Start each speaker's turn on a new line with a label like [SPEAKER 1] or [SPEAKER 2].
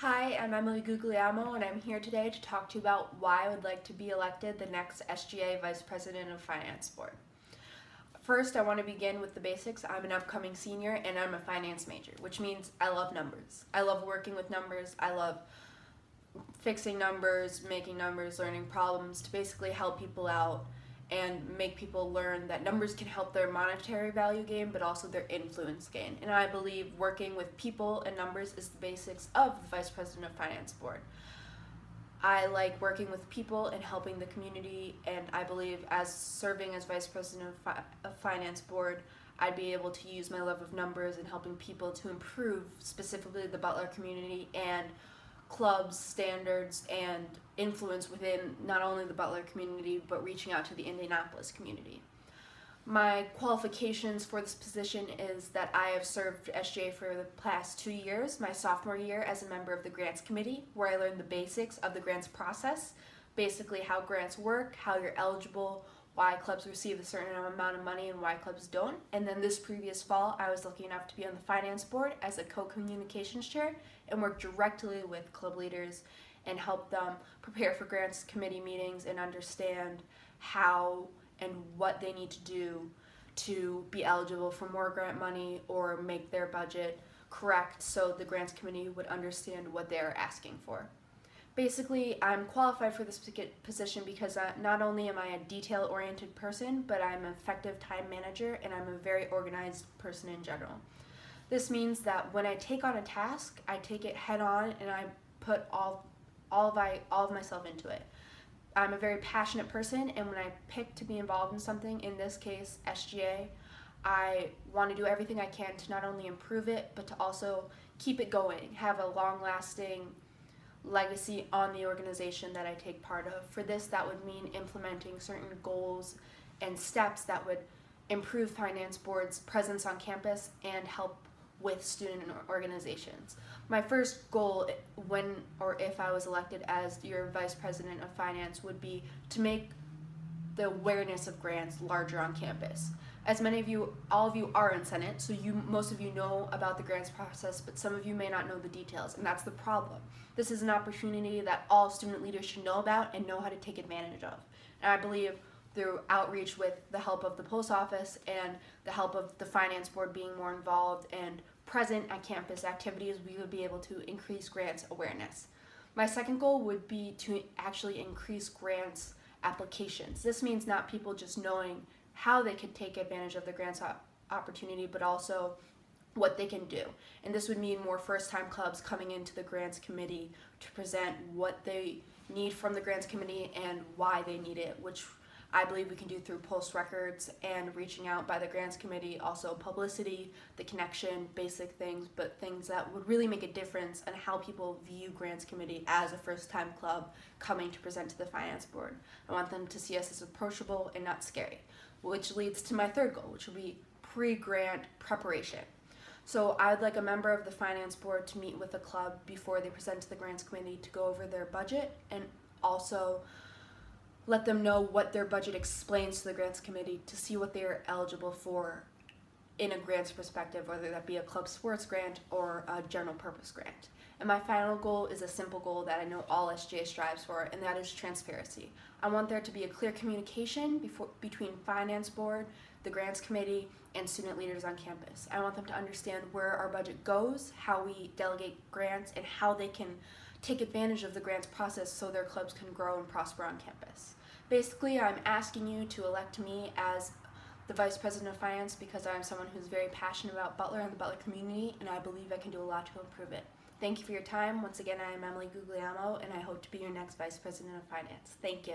[SPEAKER 1] Hi, I'm Emily Guglielmo, and I'm here today to talk to you about why I would like to be elected the next SGA Vice President of Finance Board. First, I want to begin with the basics. I'm an upcoming senior, and I'm a finance major, which means I love numbers. I love working with numbers. I love fixing numbers, making numbers, learning problems to basically help people out and make people learn that numbers can help their monetary value gain, but also their influence gain. And I believe working with people and numbers is the basics of the Vice President of Finance Board. I like working with people and helping the community, and I believe as serving as Vice President of Finance Board, I'd be able to use my love of numbers and helping people to improve specifically the Butler community and clubs, standards, and influence within not only the Butler community, but reaching out to the Indianapolis community. My qualifications for this position is that I have served SGA for the past 2 years, my sophomore year as a member of the Grants Committee, where I learned the basics of the grants process, basically how grants work, how you're eligible, why clubs receive a certain amount of money and why clubs don't. And then this previous fall, I was lucky enough to be on the finance board as a co-communications chair and work directly with club leaders and help them prepare for grants committee meetings and understand how and what they need to do to be eligible for more grant money or make their budget correct so the grants committee would understand what they're asking for. Basically, I'm qualified for this position because not only am I a detail-oriented person, but I'm an effective time manager and I'm a very organized person in general. This means that when I take on a task, I take it head on and I put all of myself into it. I'm a very passionate person, and when I pick to be involved in something, in this case SGA, I want to do everything I can to not only improve it, but to also keep it going, have a long-lasting legacy on the organization that I take part of. For this, that would mean implementing certain goals and steps that would improve Finance Board's presence on campus and help with student organizations. My first goal when or if I was elected as your Vice President of Finance would be to make the awareness of grants larger on campus. As many of you, all of you are in Senate, so most of you know about the grants process, but some of you may not know the details, and that's the problem. This is an opportunity that all student leaders should know about and know how to take advantage of. And I believe through outreach with the help of the post office and the help of the finance board being more involved and present at campus activities, we would be able to increase grants awareness. My second goal would be to actually increase grants applications. This means not people just knowing how they could take advantage of the grants opportunity, but also what they can do. And this would mean more first-time clubs coming into the grants committee to present what they need from the grants committee and why they need it, which I believe we can do through post records and reaching out by the grants committee, also publicity, the connection, basic things, but things that would really make a difference in how people view grants committee as a first-time club coming to present to the finance board. I want them to see us as approachable and not scary, which leads to my third goal, which will be pre-grant preparation. So I would like a member of the finance board to meet with the club before they present to the grants committee to go over their budget and also let them know what their budget explains to the grants committee to see what they are eligible for in a grants perspective, whether that be a club sports grant or a general purpose grant. And my final goal is a simple goal that I know all SGA strives for, and that is transparency. I want there to be a clear communication between finance board, the grants committee, and student leaders on campus. I want them to understand where our budget goes, how we delegate grants, and how they can take advantage of the grants process so their clubs can grow and prosper on campus. Basically, I'm asking you to elect me as the Vice President of Finance because I'm someone who's very passionate about Butler and the Butler community, and I believe I can do a lot to improve it. Thank you for your time. Once again, I am Emily Guglielmo, and I hope to be your next Vice President of Finance. Thank you.